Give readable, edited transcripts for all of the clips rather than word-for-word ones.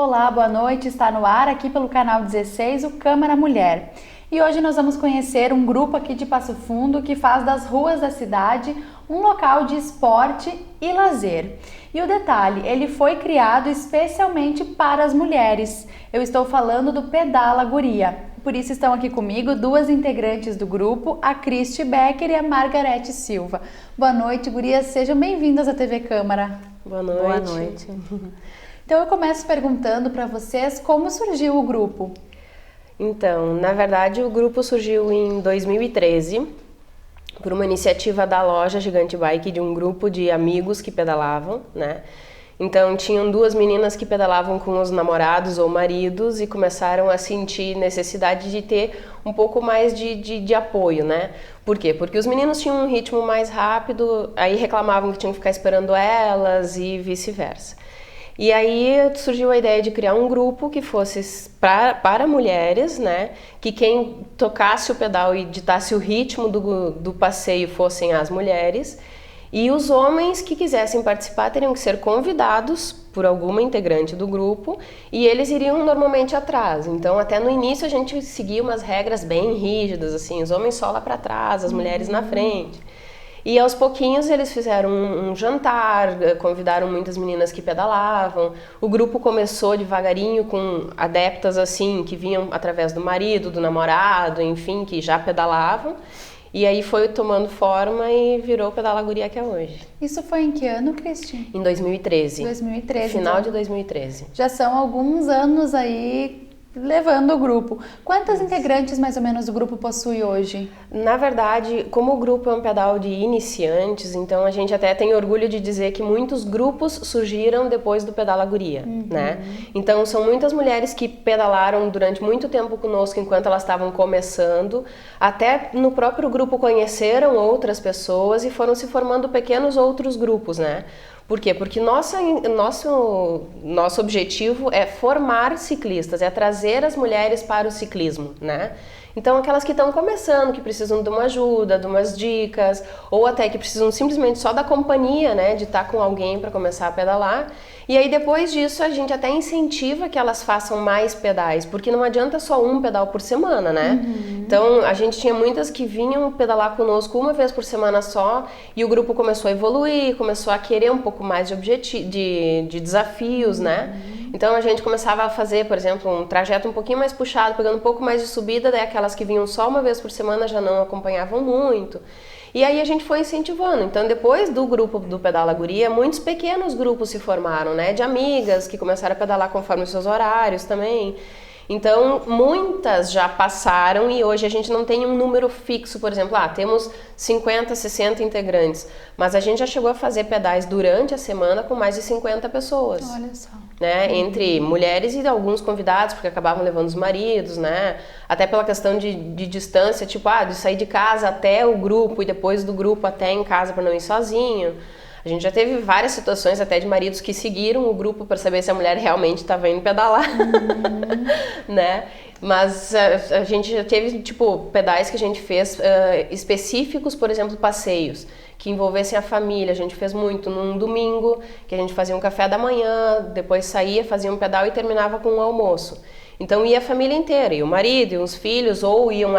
Olá, boa noite. Está no ar aqui pelo canal 16, o Câmara Mulher. E hoje nós vamos conhecer um grupo aqui de Passo Fundo que faz das ruas da cidade um local de esporte e lazer. E o detalhe, ele foi criado especialmente para as mulheres. Eu estou falando do Pedala Guria. Por isso estão aqui comigo duas integrantes do grupo, a Cristi Becker e a Margarete Silva. Boa noite, gurias. Sejam bem-vindas à TV Câmara. Boa noite. Boa noite. Então eu começo perguntando para vocês como surgiu o grupo. Então, na verdade, o grupo surgiu em 2013 por uma iniciativa da loja Gigante Bike, de um grupo de amigos que pedalavam, né? Então, tinham duas meninas que pedalavam com os namorados ou maridos e começaram a sentir necessidade de ter um pouco mais de apoio, né? Por quê? Porque os meninos tinham um ritmo mais rápido, aí reclamavam que tinham que ficar esperando elas e vice-versa. E aí surgiu a ideia de criar um grupo que fosse para mulheres, né? Que quem tocasse o pedal e ditasse o ritmo do passeio fossem as mulheres. E os homens que quisessem participar teriam que ser convidados por alguma integrante do grupo e eles iriam normalmente atrás. Então, até no início a gente seguia umas regras bem rígidas, assim, os homens só lá para trás, as mulheres na frente. E aos pouquinhos eles fizeram um jantar, convidaram muitas meninas que pedalavam. O grupo começou devagarinho com adeptas assim, que vinham através do marido, do namorado, enfim, que já pedalavam. E aí foi tomando forma e virou o Pedala Guria que é hoje. Isso foi em que ano, Cristi? Em 2013. 2013. Final então, de 2013. Já são alguns anos aí levando o grupo. Quantas integrantes mais ou menos o grupo possui hoje? Na verdade, como o grupo é um pedal de iniciantes, então a gente até tem orgulho de dizer que muitos grupos surgiram depois do Pedala Guria, né? Então são muitas mulheres que pedalaram durante muito tempo conosco enquanto elas estavam começando, até no próprio grupo conheceram outras pessoas e foram se formando pequenos outros grupos, né? Por quê? Porque nosso objetivo é formar ciclistas, é trazer as mulheres para o ciclismo, né? Então aquelas que estão começando, que precisam de uma ajuda, de umas dicas, ou até que precisam simplesmente só da companhia, né? De estar com alguém para começar a pedalar. E aí depois disso a gente até incentiva que elas façam mais pedais, porque não adianta só um pedal por semana, né? Então a gente tinha muitas que vinham pedalar conosco uma vez por semana só e o grupo começou a evoluir, começou a querer um pouco mais de desafios, né? Então a gente começava a fazer, por exemplo, um trajeto um pouquinho mais puxado, pegando um pouco mais de subida, daí aquelas que vinham só uma vez por semana já não acompanhavam muito. E aí a gente foi incentivando. Então depois do grupo do Pedala Guria, muitos pequenos grupos se formaram, né? De amigas que começaram a pedalar conforme os seus horários também. Então, muitas já passaram e hoje a gente não tem um número fixo, por exemplo, temos 50, 60 integrantes, mas a gente já chegou a fazer pedais durante a semana com mais de 50 pessoas. Olha só. Né? Entre mulheres e alguns convidados, porque acabavam levando os maridos, né? Até pela questão de distância, tipo, de sair de casa até o grupo e depois do grupo até em casa para não ir sozinho. A gente já teve várias situações até de maridos que seguiram o grupo para saber se a mulher realmente estava indo pedalar, né? Mas a gente já teve, tipo, pedais que a gente fez específicos, por exemplo, passeios, que envolvessem a família. A gente fez muito num domingo, que a gente fazia um café da manhã, depois saía, fazia um pedal e terminava com um almoço. Então ia a família inteira, ia o marido e os filhos, ou iam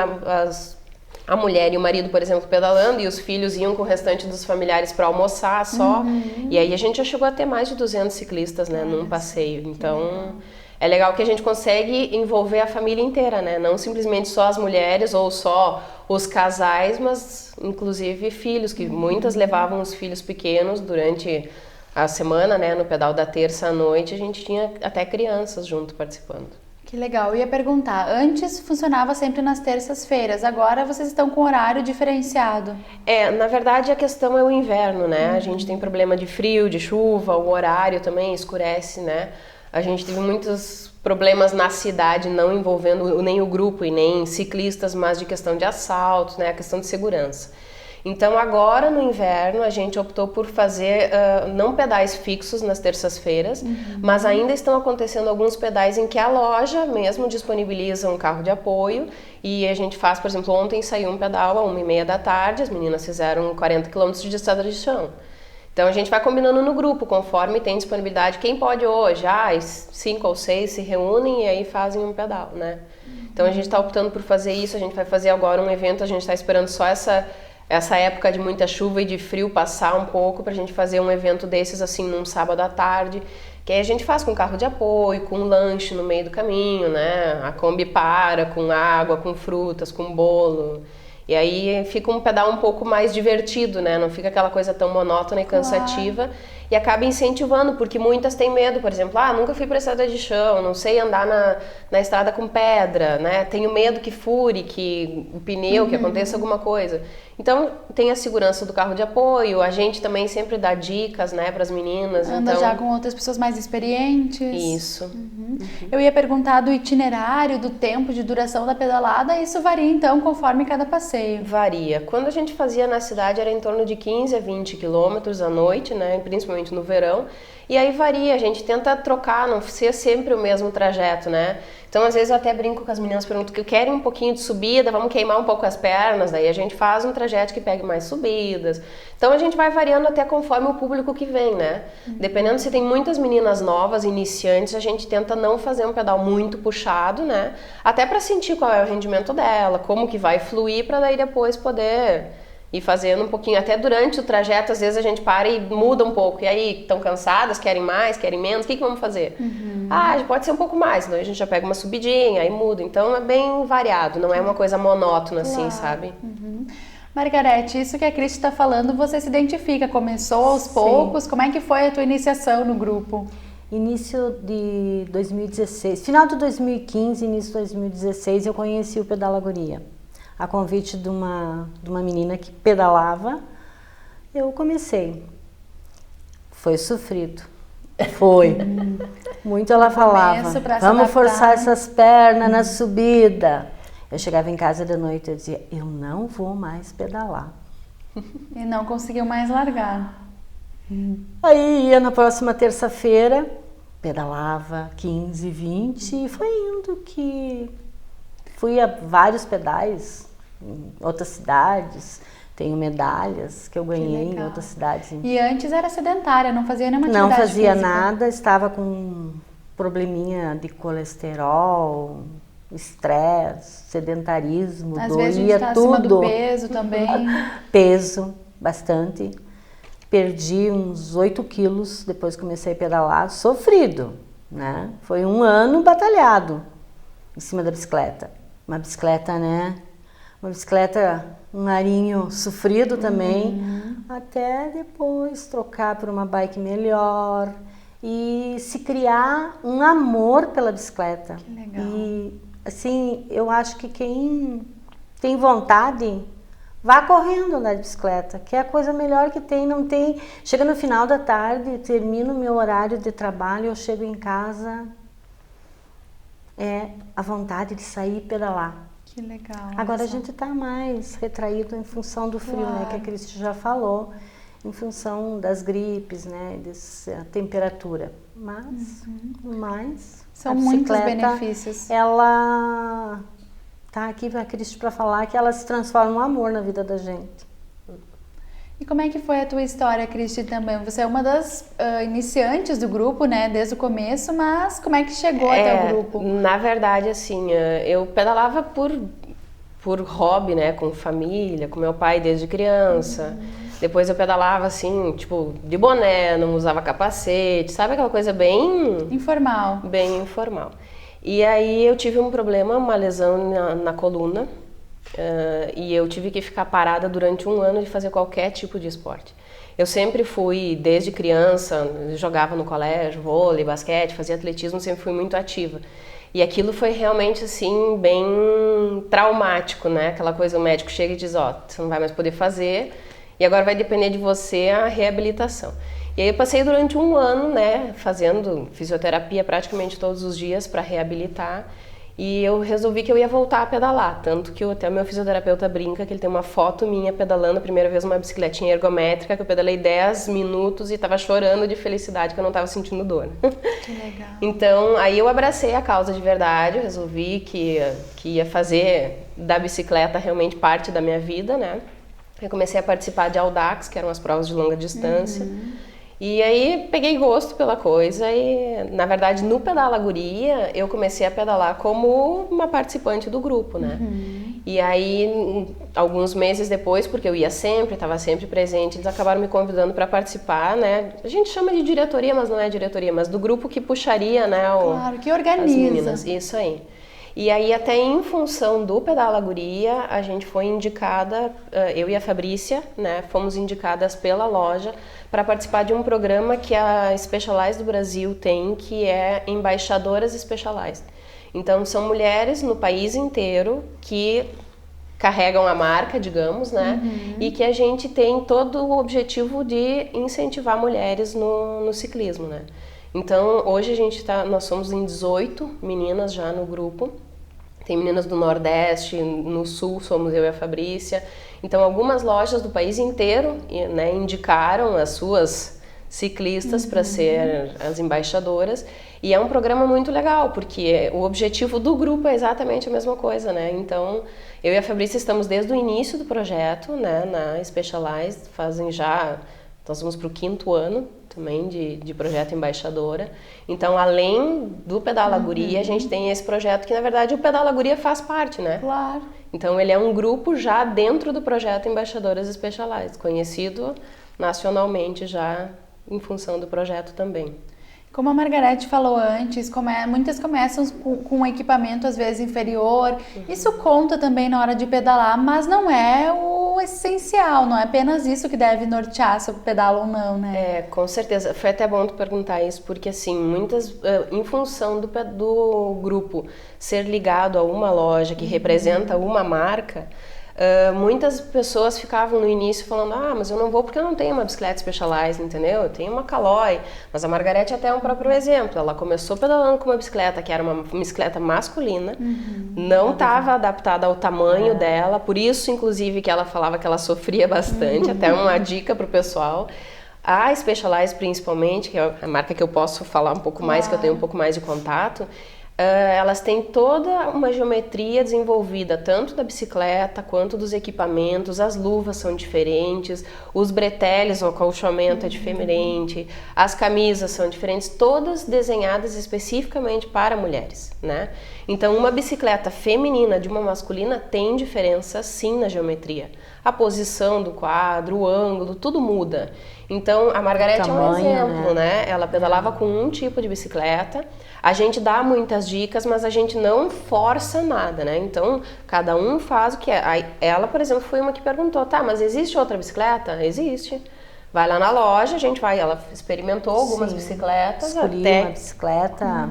a mulher e o marido, por exemplo, pedalando, e os filhos iam com o restante dos familiares para almoçar só. E aí a gente já chegou a ter mais de 200 ciclistas, né, num passeio. Então é legal que a gente consegue envolver a família inteira, né? Não simplesmente só as mulheres ou só os casais, mas inclusive filhos, que muitas levavam os filhos pequenos durante a semana, né? No pedal da terça à noite, a gente tinha até crianças junto participando. Que legal. Eu ia perguntar, antes funcionava sempre nas terças-feiras, agora vocês estão com horário diferenciado. Na verdade a questão é o inverno, né? A gente tem problema de frio, de chuva, o horário também escurece, né? A gente teve muitos problemas na cidade, não envolvendo nem o grupo e nem ciclistas, mas de questão de assaltos, né? A questão de segurança. Então agora no inverno a gente optou por fazer não pedais fixos nas terças-feiras, mas ainda estão acontecendo alguns pedais em que a loja mesmo disponibiliza um carro de apoio e a gente faz, por exemplo, ontem saiu um pedal às 1h30 da tarde, as meninas fizeram 40 km de estrada de chão. Então a gente vai combinando no grupo, conforme tem disponibilidade. Quem pode hoje? 5 ou 6 se reúnem e aí fazem um pedal, né? Então a gente está optando por fazer isso, a gente vai fazer agora um evento, a gente está esperando só essa época de muita chuva e de frio passar um pouco pra gente fazer um evento desses assim num sábado à tarde, que aí a gente faz com carro de apoio, com lanche no meio do caminho, né? A Kombi para, com água, com frutas, com bolo. E aí fica um pedal um pouco mais divertido, né? Não fica aquela coisa tão monótona e cansativa. E acaba incentivando, porque muitas têm medo, por exemplo, nunca fui pra estrada de chão, não sei andar na estrada com pedra, né? Tenho medo que fure, que o pneu, que aconteça alguma coisa. Então, tem a segurança do carro de apoio, a gente também sempre dá dicas, né, pras meninas. Anda já com outras pessoas mais experientes. Isso. Eu ia perguntar do itinerário, do tempo de duração da pedalada, isso varia então conforme cada passeio? Varia. Quando a gente fazia na cidade era em torno de 15 a 20 quilômetros à noite, né, principalmente no verão. E aí varia, a gente tenta trocar, não ser sempre o mesmo trajeto, né? Então, às vezes eu até brinco com as meninas, pergunto que querem um pouquinho de subida, vamos queimar um pouco as pernas, daí a gente faz um trajeto que pegue mais subidas. Então, a gente vai variando até conforme o público que vem, né? Dependendo se tem muitas meninas novas, iniciantes, a gente tenta não fazer um pedal muito puxado, né? Até para sentir qual é o rendimento dela, como que vai fluir, para daí depois poder ir fazendo um pouquinho, até durante o trajeto, às vezes a gente para e muda um pouco. E aí, estão cansadas, querem mais, querem menos, o que vamos fazer? Pode ser um pouco mais, então a gente já pega uma subidinha, aí muda. Então é bem variado, não é uma coisa monótona assim, sabe? Margarete, isso que a Cris está falando, você se identifica? Começou aos poucos? Como é que foi a tua iniciação no grupo? Início de 2016, final de 2015, início de 2016, eu conheci o Pedalagoria. A convite de uma menina que pedalava, eu comecei. Foi sofrido. Foi. Muito ela falava, vamos forçar essas pernas na subida. Eu chegava em casa da noite e dizia, eu não vou mais pedalar. E não conseguiu mais largar. Aí ia na próxima terça-feira, pedalava 15, 20 e foi indo que... Fui a vários pedais em outras cidades, tenho medalhas que eu ganhei em outras cidades. E antes era sedentária, não fazia nenhuma atividade física? Não fazia física. Nada, estava com um probleminha de colesterol, estresse, sedentarismo, Às doía vezes a gente tá tudo. acima do peso também. Peso, bastante. Perdi uns 8 quilos depois que comecei a pedalar, sofrido, né? Foi um ano batalhado em cima da bicicleta. Uma bicicleta, né? Uma bicicleta, um arinho sofrido também, até depois trocar por uma bike melhor e se criar um amor pela bicicleta. Que legal. E assim, eu acho que quem tem vontade, vá correndo andar de bicicleta, que é a coisa melhor que tem, não tem... Chega no final da tarde, termino o meu horário de trabalho, eu chego em casa, a vontade de sair e pedalar. Que legal. Agora a gente está mais retraído em função do frio, né? Que a Cristi já falou, em função das gripes, né? Dessa temperatura. Mas são muitos benefícios. Ela tá aqui a Cristi para falar que ela se transforma em um amor na vida da gente. E como é que foi a tua história, Cristi, também? Você é uma das iniciantes do grupo, né, desde o começo, mas como é que chegou até o grupo? Na verdade, assim, eu pedalava por hobby, né, com família, com meu pai desde criança. Depois eu pedalava, assim, tipo, de boné, não usava capacete, sabe aquela coisa bem... Informal. Bem informal. E aí eu tive um problema, uma lesão na coluna, e eu tive que ficar parada durante um ano de fazer qualquer tipo de esporte. Eu sempre fui, desde criança, jogava no colégio, vôlei, basquete, fazia atletismo, sempre fui muito ativa. E aquilo foi realmente, assim, bem traumático, né? Aquela coisa, o médico chega e diz, você não vai mais poder fazer, e agora vai depender de você a reabilitação. E aí eu passei durante um ano, né, fazendo fisioterapia praticamente todos os dias para reabilitar. E eu resolvi que eu ia voltar a pedalar, tanto que até o meu fisioterapeuta brinca que ele tem uma foto minha pedalando a primeira vez uma bicicletinha ergométrica, que eu pedalei 10 minutos e estava chorando de felicidade que eu não estava sentindo dor. Que legal. Então, aí eu abracei a causa de verdade, eu resolvi que ia fazer da bicicleta realmente parte da minha vida, né? Eu comecei a participar de Audax, que eram as provas de longa distância. E aí peguei gosto pela coisa e, na verdade, no Pedala Guria, eu comecei a pedalar como uma participante do grupo, né? E aí, alguns meses depois, porque eu ia sempre, estava sempre presente, eles acabaram me convidando para participar, né? A gente chama de diretoria, mas não é diretoria, mas do grupo que puxaria, né? Claro, que organiza. As meninas, isso aí. E aí, até em função do Pedala Guria, a gente foi indicada, eu e a Fabrícia, né, fomos indicadas pela loja para participar de um programa que a Specialized do Brasil tem, que é Embaixadoras Specialized. Então, são mulheres no país inteiro que carregam a marca, digamos, né, e que a gente tem todo o objetivo de incentivar mulheres no ciclismo, né. Então, hoje nós somos em 18 meninas já no grupo. Tem meninas do Nordeste, no Sul somos eu e a Fabrícia. Então, algumas lojas do país inteiro, né, indicaram as suas ciclistas para ser as embaixadoras. E é um programa muito legal, porque o objetivo do grupo é exatamente a mesma coisa, né? Então, eu e a Fabrícia estamos desde o início do projeto, né, na Specialized, nós vamos para o 5º ano também de projeto embaixadora. Então, além do Pedala Guria, a gente tem esse projeto que, na verdade, o Pedala Guria faz parte, né? Claro. Então, ele é um grupo já dentro do projeto Embaixadoras Specialized, conhecido nacionalmente já em função do projeto também. Como a Margarete falou antes, muitas começam com um equipamento às vezes inferior. Isso conta também na hora de pedalar, mas não é o essencial, não é apenas isso que deve nortear se eu pedalo ou não, né? É, com certeza. Foi até bom tu perguntar isso, porque assim, muitas, em função do grupo ser ligado a uma loja que representa uma marca, muitas pessoas ficavam no início falando, mas eu não vou porque eu não tenho uma bicicleta Specialized, entendeu? Eu tenho uma Caloi. Mas a Margarete até é um próprio exemplo. Ela começou pedalando com uma bicicleta que era uma bicicleta masculina, não estava adaptada ao tamanho dela, por isso, inclusive, que ela falava que ela sofria bastante, até uma dica para o pessoal. A Specialized, principalmente, que é a marca que eu posso falar um pouco mais, que eu tenho um pouco mais de contato, elas têm toda uma geometria desenvolvida, tanto da bicicleta quanto dos equipamentos. As luvas são diferentes, os breteles, o acolchoamento é diferente, as camisas são diferentes, todas desenhadas especificamente para mulheres, né? Então, uma bicicleta feminina de uma masculina tem diferença sim na geometria. A posição do quadro, o ângulo, tudo muda. Então, a Margarete é um exemplo, né? Ela pedalava com um tipo de bicicleta. A gente dá muitas dicas, mas a gente não força nada, né? Então, cada um faz o que é. Ela, por exemplo, foi uma que perguntou, mas existe outra bicicleta? Existe. Vai lá na loja, a gente vai. Ela experimentou algumas bicicletas. Escolhi uma bicicleta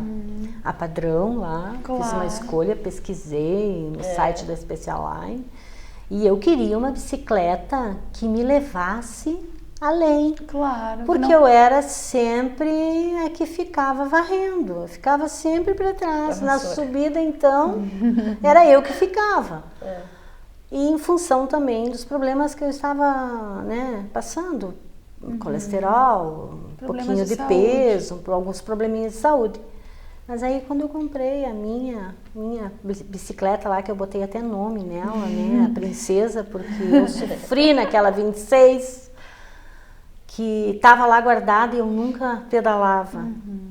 a padrão lá, fiz uma escolha, pesquisei no site da Specialized. E eu queria uma bicicleta que me levasse além. Claro. Porque eu era sempre a que ficava varrendo. Eu ficava sempre para trás. Na subida, então, era eu que ficava. E em função também dos problemas que eu estava, né, passando. Colesterol, um pouquinho de peso, alguns probleminhas de saúde. Mas aí quando eu comprei a minha bicicleta lá, que eu botei até nome nela, né, a Princesa, porque eu sofri naquela 26, que estava lá guardada e eu nunca pedalava.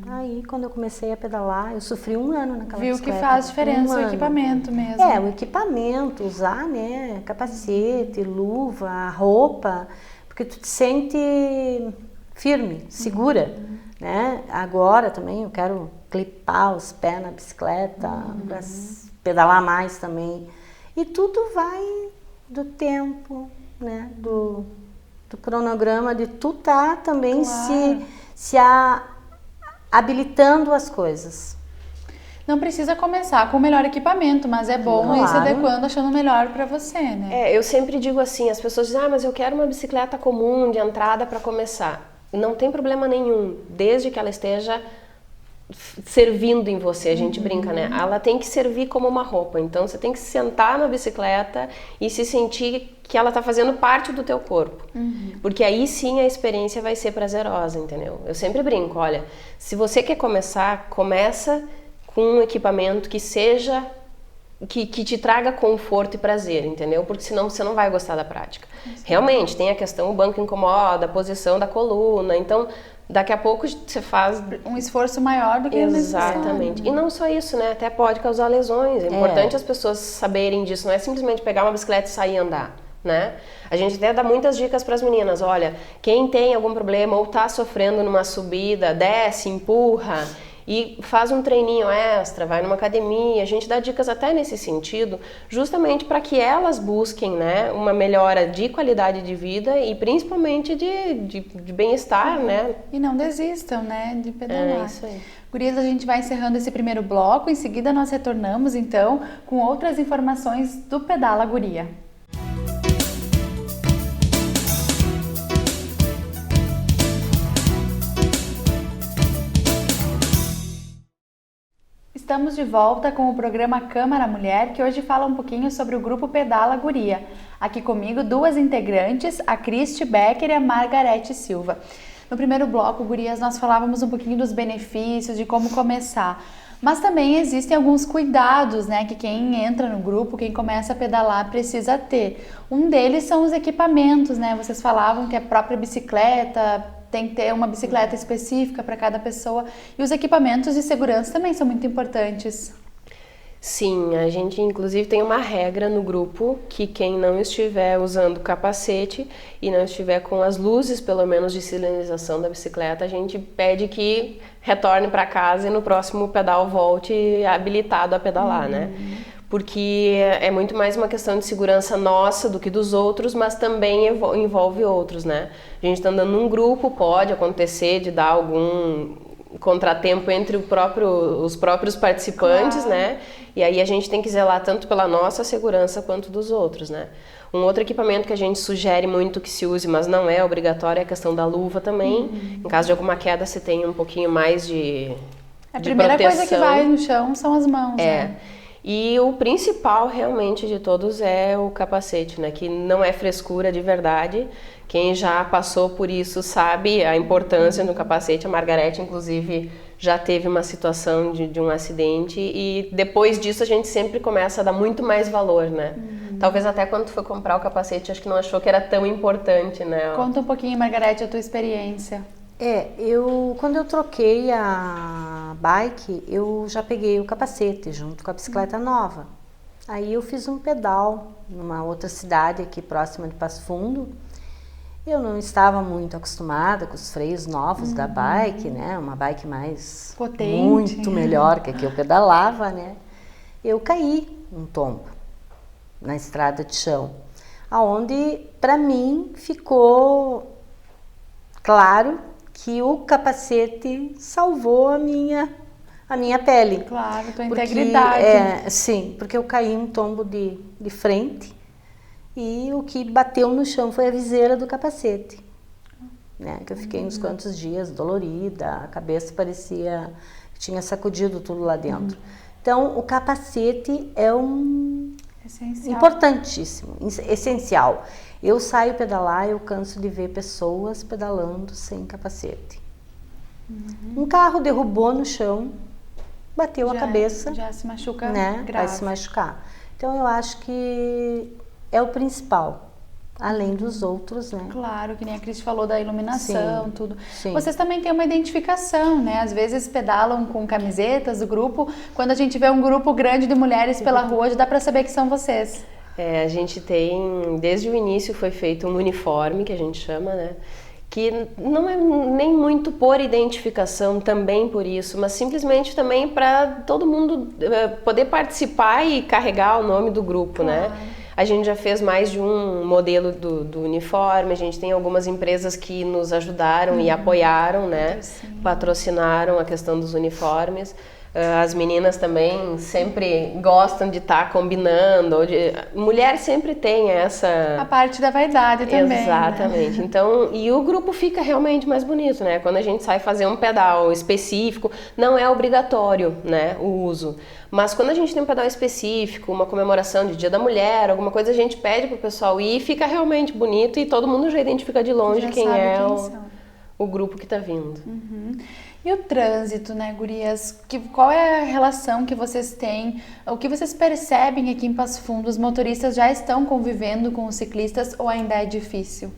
Aí quando eu comecei a pedalar, eu sofri um ano naquela bicicleta. Viu que faz diferença o equipamento mesmo. O equipamento, usar, né, capacete, luva, roupa, porque tu te sente firme, segura, né? Agora também eu quero clipar os pés na bicicleta, para pedalar mais também. E tudo vai do tempo, né? Do cronograma, de tu tá também se habilitando as coisas. Não precisa começar com o melhor equipamento, mas é bom ir se adequando, achando o melhor para você, né? Eu sempre digo assim, as pessoas dizem, mas eu quero uma bicicleta comum de entrada para começar. Não tem problema nenhum, desde que ela esteja servindo em você, a gente brinca, né? Ela tem que servir como uma roupa, então você tem que sentar na bicicleta e se sentir que ela tá fazendo parte do teu corpo, porque aí sim a experiência vai ser prazerosa, entendeu? Eu sempre brinco, olha, se você quer começa com um equipamento que seja que te traga conforto e prazer, entendeu? Porque senão você não vai gostar da prática. Realmente, tem a questão, o banco incomoda, a posição da coluna, então daqui a pouco você faz... Um esforço maior do que necessário. Exatamente. E não só isso, né? Até pode causar lesões. É importante as pessoas saberem disso, não é simplesmente pegar uma bicicleta e sair e andar, né? A gente até dá muitas dicas para as meninas, olha, quem tem algum problema ou tá sofrendo numa subida, desce, empurra e faz um treininho extra, vai numa academia. A gente dá dicas até nesse sentido, justamente para que elas busquem, né, uma melhora de qualidade de vida e principalmente de bem-estar, né? E não desistam, né, de pedalar. É isso aí. Gurias, a gente vai encerrando esse primeiro bloco, em seguida nós retornamos então com outras informações do Pedala Guria. Estamos de volta com o programa Câmara Mulher, que hoje fala um pouquinho sobre o grupo Pedala Guria. Aqui comigo, duas integrantes, a Cristi Becker e a Margarete Silva. No primeiro bloco, Gurias, nós falávamos um pouquinho dos benefícios, de como começar. Mas também existem alguns cuidados, né, que quem entra no grupo, quem começa a pedalar, precisa ter. Um deles são os equipamentos, né? Vocês falavam que a própria bicicleta tem que ter uma bicicleta específica para cada pessoa. E os equipamentos de segurança também são muito importantes. Sim, a gente inclusive tem uma regra no grupo que quem não estiver usando capacete e não estiver com as luzes, pelo menos de sinalização da bicicleta, a gente pede que retorne para casa e no próximo pedal volte habilitado a pedalar, né? Porque é muito mais uma questão de segurança nossa do que dos outros, mas também envolve outros, né? A gente está andando num grupo, pode acontecer de dar algum contratempo entre os próprios participantes, claro, né? E aí a gente tem que zelar tanto pela nossa segurança quanto dos outros, né? Um outro equipamento que a gente sugere muito que se use, mas não é obrigatório, é a questão da luva também. Em caso de alguma queda, você tem um pouquinho mais de A primeira proteção. Coisa que vai no chão são as mãos, né? E o principal realmente de todos é o capacete, né? Que não é frescura de verdade. Quem já passou por isso sabe a importância do capacete. A Margarete, inclusive, já teve uma situação de um acidente e depois disso a gente sempre começa a dar muito mais valor, né? Talvez até quando tu foi comprar o capacete, acho que não achou que era tão importante, né? Conta um pouquinho, Margarete, a tua experiência. Quando eu troquei a bike, eu já peguei o capacete junto com a bicicleta nova. Aí eu fiz um pedal numa outra cidade aqui próxima de Passo Fundo. Eu não estava muito acostumada com os freios novos da bike, né? Uma bike mais potente, muito melhor que a que eu pedalava, né? Eu caí um tombo na estrada de chão, aonde para mim ficou claro que o capacete salvou a minha pele. Claro, tua integridade. Sim, porque eu caí um tombo de frente e o que bateu no chão foi a viseira do capacete, né? Que eu fiquei uns quantos dias dolorida, a cabeça parecia que tinha sacudido tudo lá dentro. Então, o capacete é essencial. Importantíssimo, essencial. Eu saio pedalar, eu canso de ver pessoas pedalando sem capacete. Um carro derrubou no chão, bateu a cabeça. Já se machuca, né? grave. Vai se machucar. Então eu acho que é o principal, além dos outros, né? Claro, que nem a Cris falou da iluminação, Sim, tudo. sim. Vocês também têm uma identificação, né? Às vezes pedalam com camisetas do grupo. Quando a gente vê um grupo grande de mulheres pela rua, já dá pra saber que são vocês. A gente tem, desde o início foi feito um uniforme, que a gente chama, né? Que não é nem muito por identificação, também por isso, mas simplesmente também para todo mundo poder participar e carregar o nome do grupo, né? A gente já fez mais de um modelo do uniforme, a gente tem algumas empresas que nos ajudaram e apoiaram, né? Patrocinaram a questão dos uniformes. As meninas também sempre gostam de estar combinando. Mulher sempre tem essa... A parte da vaidade também. Exatamente. Né? Então, e o grupo fica realmente mais bonito, né? Quando a gente sai fazer um pedal específico, não é obrigatório, né, o uso. Mas quando a gente tem um pedal específico, uma comemoração de Dia da Mulher, alguma coisa, a gente pede pro pessoal ir e fica realmente bonito e todo mundo já identifica de longe quem é o grupo que está vindo. E o trânsito, né, gurias? Qual é a relação que vocês têm? O que vocês percebem aqui em Passo Fundo? Os motoristas já estão convivendo com os ciclistas ou ainda é difícil?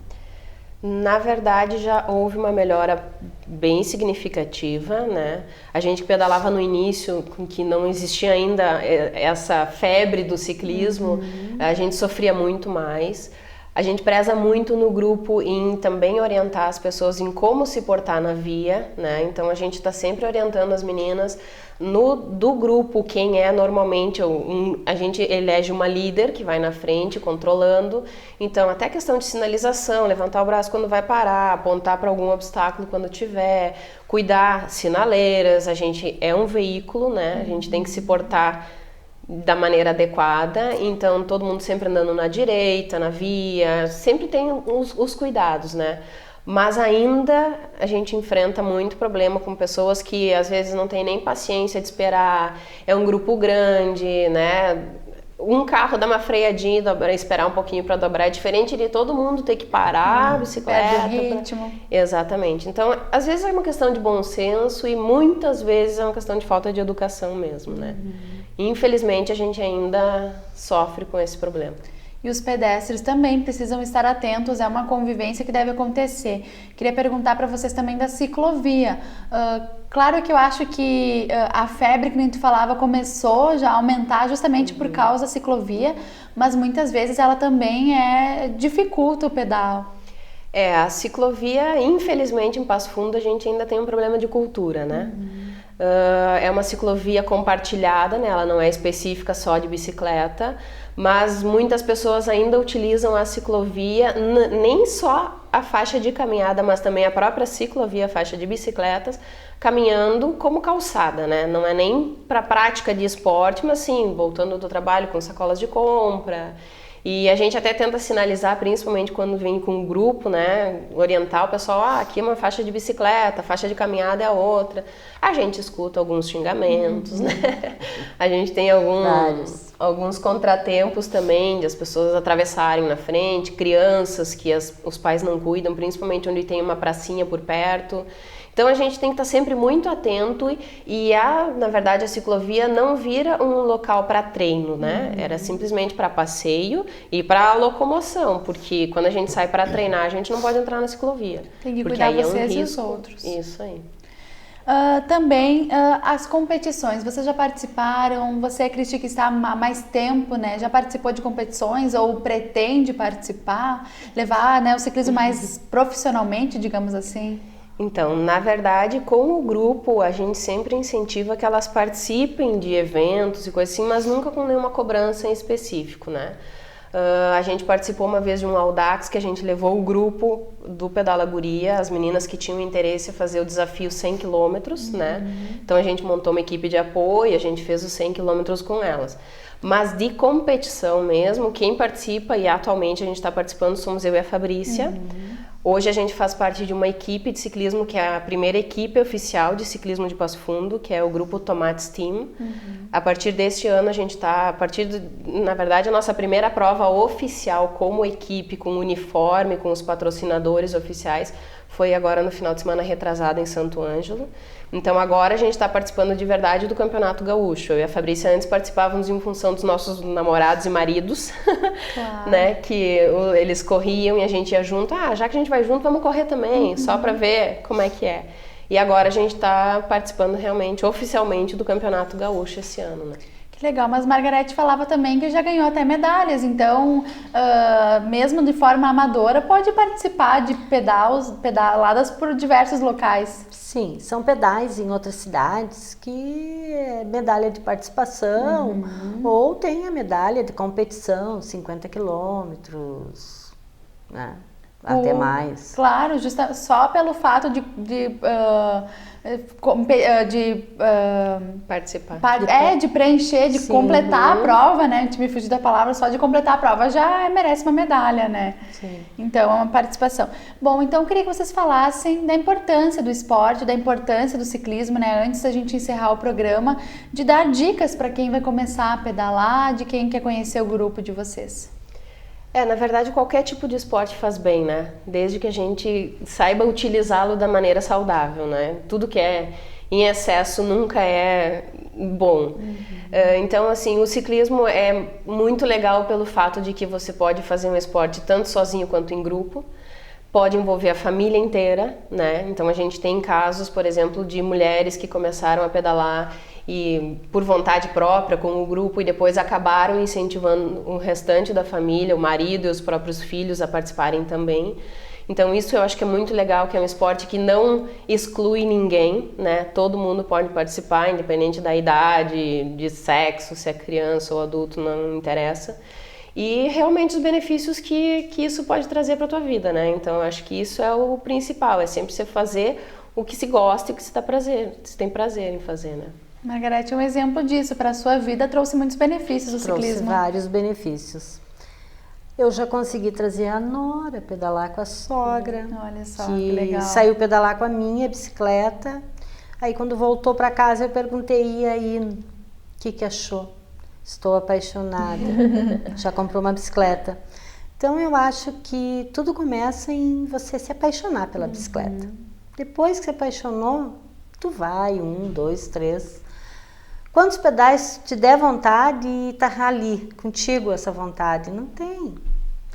Na verdade, já houve uma melhora bem significativa, né? A gente pedalava no início, que não existia ainda essa febre do ciclismo, a gente sofria muito mais. A gente preza muito no grupo em também orientar as pessoas em como se portar na via, né? Então a gente está sempre orientando as meninas. Do grupo, quem é normalmente, a gente elege uma líder que vai na frente controlando. Então até questão de sinalização, levantar o braço quando vai parar, apontar para algum obstáculo quando tiver, cuidar, sinaleiras. A gente é um veículo, né? A gente tem que se portar da maneira adequada, então todo mundo sempre andando na direita, na via, sempre tem os cuidados, né? Mas ainda a gente enfrenta muito problema com pessoas que às vezes não tem nem paciência de esperar, é um grupo grande, né? Um carro dá uma freadinha, esperar um pouquinho para dobrar, é diferente de todo mundo ter que parar a bicicleta. Perde o ritmo. Exatamente. Então, às vezes é uma questão de bom senso e muitas vezes é uma questão de falta de educação mesmo, né? Infelizmente, a gente ainda sofre com esse problema. E os pedestres também precisam estar atentos, é uma convivência que deve acontecer. Queria perguntar para vocês também da ciclovia. Claro que eu acho que a febre que a gente falava começou já a aumentar justamente por causa da ciclovia, mas muitas vezes ela também dificulta o pedal. A ciclovia, infelizmente, em Passo Fundo, a gente ainda tem um problema de cultura, né? É uma ciclovia compartilhada, né? Ela não é específica só de bicicleta, mas muitas pessoas ainda utilizam a ciclovia, nem só a faixa de caminhada, mas também a própria ciclovia, a faixa de bicicletas, caminhando como calçada, né? Não é nem para prática de esporte, mas sim, voltando do trabalho com sacolas de compra. E a gente até tenta sinalizar, principalmente quando vem com um grupo, né, orientar o pessoal, aqui é uma faixa de bicicleta, faixa de caminhada é a outra. A gente escuta alguns xingamentos, né? A gente tem alguns contratempos também de as pessoas atravessarem na frente, crianças que os pais não cuidam, principalmente onde tem uma pracinha por perto. Então a gente tem que estar sempre muito atento e na verdade a ciclovia não vira um local para treino, né? Era simplesmente para passeio e para locomoção, porque quando a gente sai para treinar a gente não pode entrar na ciclovia. Tem que cuidar vocês e os outros. Isso aí. Também as competições, vocês já participaram, você, Cristi, que está há mais tempo, né? Já participou de competições ou pretende participar, levar, né, o ciclismo mais profissionalmente, digamos assim? Então, na verdade, com o grupo, a gente sempre incentiva que elas participem de eventos e coisas assim, mas nunca com nenhuma cobrança em específico, né? A gente participou uma vez de um Audax que a gente levou o grupo do Pedala Guria, as meninas que tinham interesse em fazer o desafio 100 km, né? Então a gente montou uma equipe de apoio, a gente fez os 100 km com elas. Mas de competição mesmo, quem participa, e atualmente a gente está participando, somos eu e a Fabrícia. Hoje a gente faz parte de uma equipe de ciclismo, que é a primeira equipe oficial de ciclismo de Passo Fundo, que é o grupo Tomates Team. A partir deste ano a gente está, na verdade, a nossa primeira prova oficial como equipe, com uniforme, com os patrocinadores oficiais, foi agora no final de semana retrasado em Santo Ângelo. Então agora a gente está participando de verdade do Campeonato Gaúcho. Eu e a Fabrícia antes participávamos em função dos nossos namorados e maridos, Claro. né? Que eles corriam e a gente ia junto. Já que a gente vai junto, vamos correr também, só para ver como é que é. E agora a gente está participando realmente, oficialmente, do Campeonato Gaúcho esse ano, né? Legal, mas Margarete falava também que já ganhou até medalhas, então mesmo de forma amadora pode participar de pedaladas por diversos locais. Sim, são pedais em outras cidades que é medalha de participação ou tem a medalha de competição, 50 quilômetros, né? Até mais. Claro, só pelo fato de Participar. De preencher, de Sim, completar a prova, né? Me fugiu da palavra, só de completar a prova já merece uma medalha, né? Sim. Então, é uma participação. Bom, então eu queria que vocês falassem da importância do esporte, da importância do ciclismo, né? Antes da gente encerrar o programa, de dar dicas para quem vai começar a pedalar, de quem quer conhecer o grupo de vocês. Na verdade, qualquer tipo de esporte faz bem, né? Desde que a gente saiba utilizá-lo da maneira saudável, né? Tudo que é em excesso nunca é bom. Então, assim, o ciclismo é muito legal pelo fato de que você pode fazer um esporte tanto sozinho quanto em grupo. Pode envolver a família inteira, né? Então a gente tem casos, por exemplo, de mulheres que começaram a pedalar e por vontade própria com o grupo e depois acabaram incentivando o restante da família, o marido e os próprios filhos a participarem também. Então isso eu acho que é muito legal, que é um esporte que não exclui ninguém, né? Todo mundo pode participar, independente da idade, de sexo, se é criança ou adulto, não interessa. E realmente os benefícios que isso pode trazer para a tua vida, né? Então eu acho que isso é o principal, é sempre você fazer o que se gosta e o que se tem prazer em fazer, né? Margarete, um exemplo disso para a sua vida, trouxe muitos benefícios o ciclismo. Trouxe vários benefícios. Eu já consegui trazer a nora, pedalar com a sogra. Olha só, que legal. Saiu pedalar com a minha bicicleta. Aí quando voltou para casa eu perguntei, e aí, o que achou? Estou apaixonada. Já comprou uma bicicleta. Então eu acho que tudo começa em você se apaixonar pela bicicleta. Depois que se apaixonou, tu vai, 1, 2, 3. Quantos pedais te der vontade e tá ali contigo essa vontade? Não tem.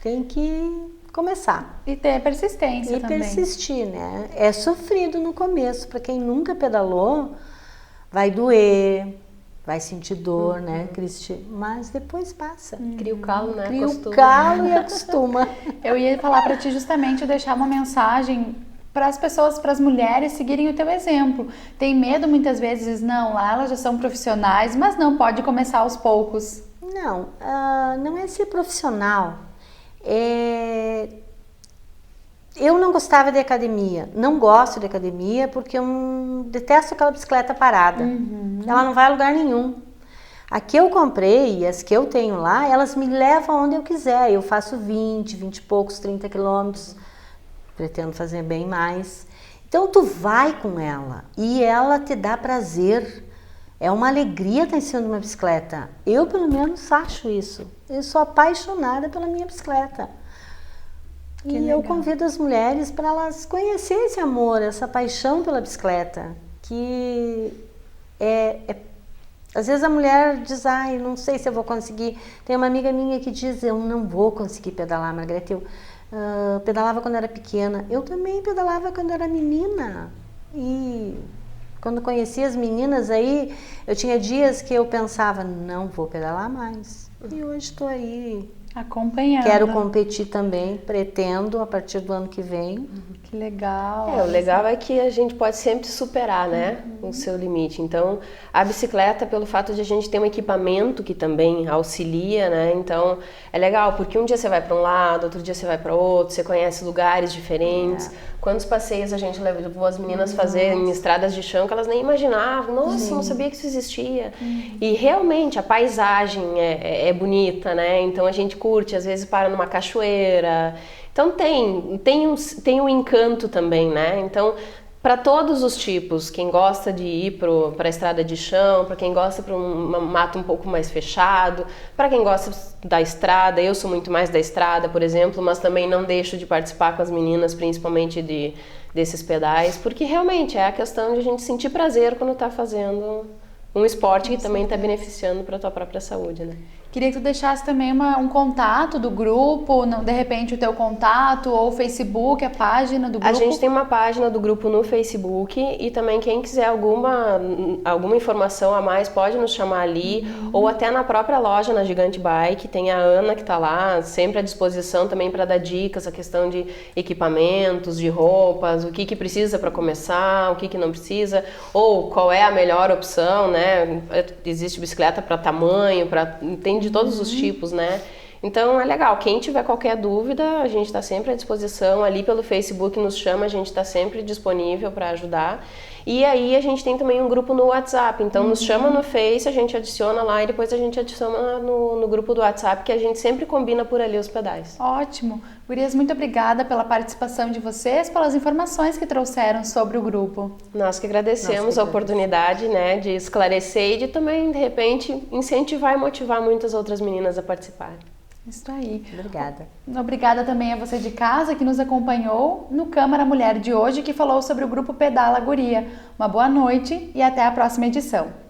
Tem que começar. E ter persistência também. E persistir, né? É sofrido no começo. Para quem nunca pedalou, vai doer, vai sentir dor, né, Cristi? Mas depois passa. Cria o calo, né? Cria o calo e acostuma. Eu ia falar para ti justamente deixar uma mensagem para as pessoas, para as mulheres seguirem o teu exemplo. Tem medo muitas vezes, não, lá elas já são profissionais, mas não, pode começar aos poucos. Não, não é ser profissional. Eu não gostava de academia, não gosto de academia porque eu detesto aquela bicicleta parada. Ela não vai a lugar nenhum. A que eu comprei e as que eu tenho lá, elas me levam onde eu quiser. Eu faço 20 e poucos, 30 quilômetros. Pretendo fazer bem mais. Então tu vai com ela e ela te dá prazer. É uma alegria estar em cima de uma bicicleta. Eu pelo menos acho isso. Eu sou apaixonada pela minha bicicleta. E eu convido as mulheres para elas conhecerem esse amor, essa paixão pela bicicleta. Que às vezes a mulher diz, ai, não sei se eu vou conseguir. Tem uma amiga minha que diz, eu não vou conseguir pedalar, Margarete. Eu pedalava quando era pequena. Eu também pedalava quando era menina. E quando conheci as meninas aí, eu tinha dias que eu pensava, não vou pedalar mais. E hoje estou aí. Acompanhando. Quero competir também, pretendo a partir do ano que vem. Que legal. O legal é que a gente pode sempre superar, né, o seu limite. Então, a bicicleta, pelo fato de a gente ter um equipamento que também auxilia, né, então é legal, porque um dia você vai para um lado, outro dia você vai para outro, você conhece lugares diferentes. Quantos passeios a gente levou as meninas fazer em estradas de chão que elas nem imaginavam, nossa, não sabia que isso existia. E realmente a paisagem é bonita, né, então a gente curte, às vezes para numa cachoeira. Então tem um encanto também, né? Então, para todos os tipos, quem gosta de ir para a estrada de chão, para quem gosta para um mato um pouco mais fechado, para quem gosta da estrada, eu sou muito mais da estrada, por exemplo, mas também não deixo de participar com as meninas, principalmente desses pedais, porque realmente é a questão de a gente sentir prazer quando está fazendo um esporte que também está beneficiando para a tua própria saúde, né? Queria que tu deixasse também um contato do grupo, de repente o teu contato ou o Facebook, a página do grupo. A gente tem uma página do grupo no Facebook e também quem quiser alguma informação a mais pode nos chamar ali ou até na própria loja, na Gigante Bike, tem a Ana que está lá, sempre à disposição também para dar dicas, a questão de equipamentos, de roupas, o que precisa para começar, o que não precisa, ou qual é a melhor opção, né? Existe bicicleta para tamanho, tem de todos os tipos, né? Então é legal, quem tiver qualquer dúvida, a gente está sempre à disposição, ali pelo Facebook nos chama, a gente está sempre disponível para ajudar. E aí a gente tem também um grupo no WhatsApp, então nos chama no Face, a gente adiciona lá e depois a gente adiciona no grupo do WhatsApp, que a gente sempre combina por ali os pedais. Ótimo! Gurias, muito obrigada pela participação de vocês, pelas informações que trouxeram sobre o grupo. Nós que agradecemos a oportunidade, né, de esclarecer e de também, de repente, incentivar e motivar muitas outras meninas a participarem. Isso aí. Obrigada. Obrigada também a você de casa que nos acompanhou no Câmara Mulher de hoje, que falou sobre o grupo Pedala Guria. Uma boa noite e até a próxima edição.